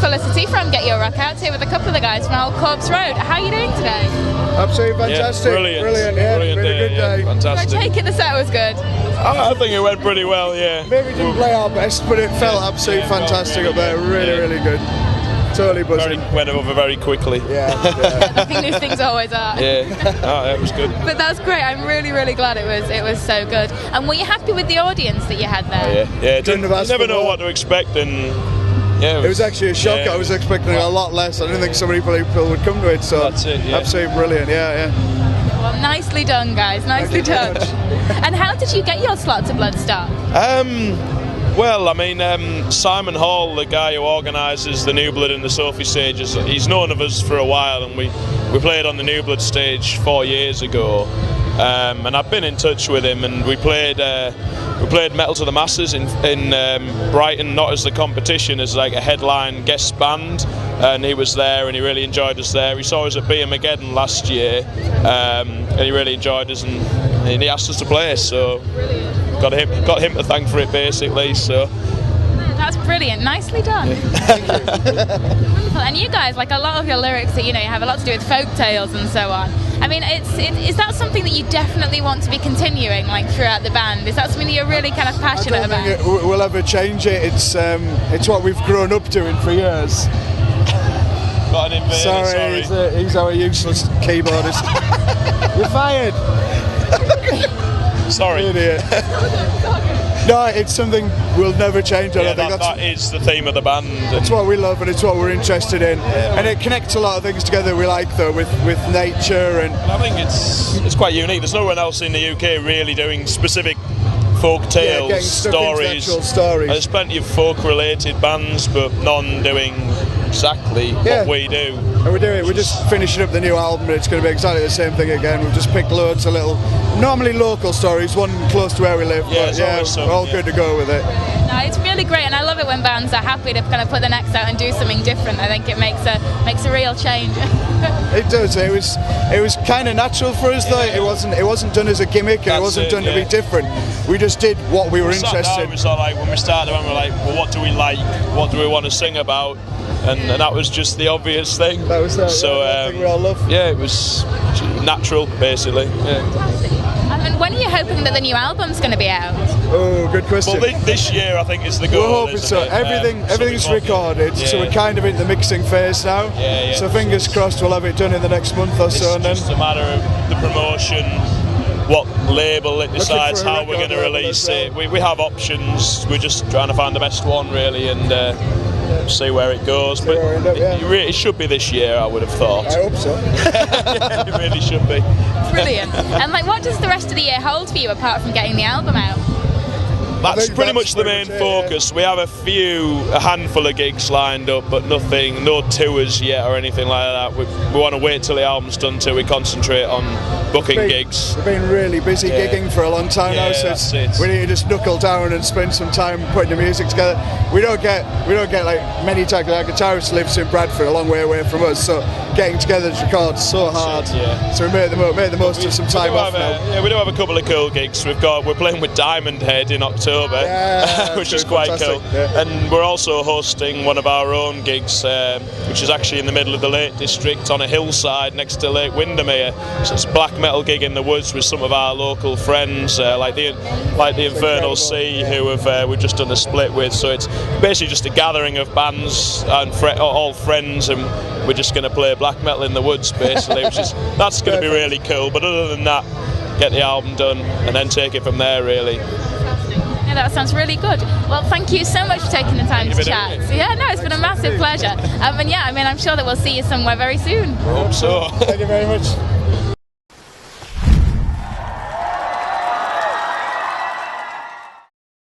Felicity from Get Your Rock Out here with a couple of the guys from Old Corpse Road. How are you doing today? Absolutely fantastic. Yeah, brilliant, yeah. Brilliant Really good day. Fantastic. I take it the set was good. I think it went pretty well, yeah. Maybe didn't play our best, but it felt absolutely fantastic up there. Really good. Totally buzzing. Went over very quickly. Yeah. I think these things always are. Yeah, it was good. But that's great. I'm really glad it was so good. And were you happy with the audience that you had there? You never know what to expect, and it was actually a shock. I was expecting a lot less. I didn't think so many people would come to it. So that's it. Yeah. Absolutely brilliant. Yeah. Well, nicely done, guys. Nicely done. And how did you get your slot to Bloodstock? Well, I mean, Simon Hall, the guy who organises the New Blood and the Sophie stages, he's known of us for a while, and we played on the New Blood stage 4 years ago. And I've been in touch with him, and we played Metal to the Masses in Brighton, not as the competition, as like a headline guest band, and he was there and he really enjoyed us there. He saw us at Beermageddon last year, and he really enjoyed us, and he asked us to play, so got him to thank for it basically. So that's brilliant. Nicely done. Wonderful. And you guys, like a lot of your lyrics, you have a lot to do with folk tales and so on. I mean, is that something that you definitely want to be continuing, like throughout the band? Is that something that you're really kind of passionate about? I don't think we'll ever change it. It's what we've grown up doing for years. Got an invader, sorry. He's our useless keyboardist. You're fired. Sorry. Idiot. No, it's something we'll never change. I think that is the theme of the band. It's what we love and it's what we're interested in. And it connects a lot of things together we like, though, with nature. And I think it's quite unique. There's no one else in the UK really doing specific folk tales, stories. There's plenty of folk-related bands, but none doing exactly what we do. And we're just finishing up the new album, and it's going to be exactly the same thing again. We've just picked loads of little, normally local stories, one close to where we live. We're all good to go with it. No, it's really great, and I love it when bands are happy to kind of put their necks out and do something different. I think it makes a real change. It does. It was kind of natural for us, though. It wasn't done as a gimmick, and it wasn't done to be different. We just did what we were interested in. It was like when we started, we were like, well, what do we like? What do we want to sing about? And that was just the obvious thing. That was that. So thing we all love. Yeah, it was natural, basically. Yeah. And when are you hoping that the new album's going to be out? Oh, good question. Well, this year I think is the goal. We're hoping so. Everything's recorded, so we're kind of in the mixing phase now. So fingers crossed we'll have it done in the next month or so. It's just a matter of the promotion, what label it decides how we're going to release it. We have options. We're just trying to find the best one, really, and see where it goes. But it should be this year, I would have thought. I hope so. It really should be. Brilliant. And what does the rest of the year hold for you apart from getting the album out? That's pretty much the main focus. We have a handful of gigs lined up, but no tours yet or anything like that. We want to wait till the album's done till we concentrate on booking gigs. We've been really busy gigging for a long time now, so we need to just knuckle down and spend some time putting the music together. We don't get like many times. Our guitarist lives in Bradford, a long way away from us, so getting together to record is so hard. So we made the most of some time off now. We do have a couple of cool gigs. We're playing with Diamond Head in October. Which is quite cool. And we're also hosting one of our own gigs, which is actually in the middle of the Lake District on a hillside next to Lake Windermere. So it's a black metal gig in the woods with some of our local friends, like the Infernal Sea, who we've just done a split with. So it's basically just a gathering of bands and all friends, and we're just going to play black metal in the woods, basically. That's going to be really cool. But other than that, get the album done and then take it from there, really. Yeah, that sounds really good. Well, thank you so much for taking the time to chat. Yeah, no, it's been a massive pleasure. And I'm sure that we'll see you somewhere very soon. I hope so. Thank you very much.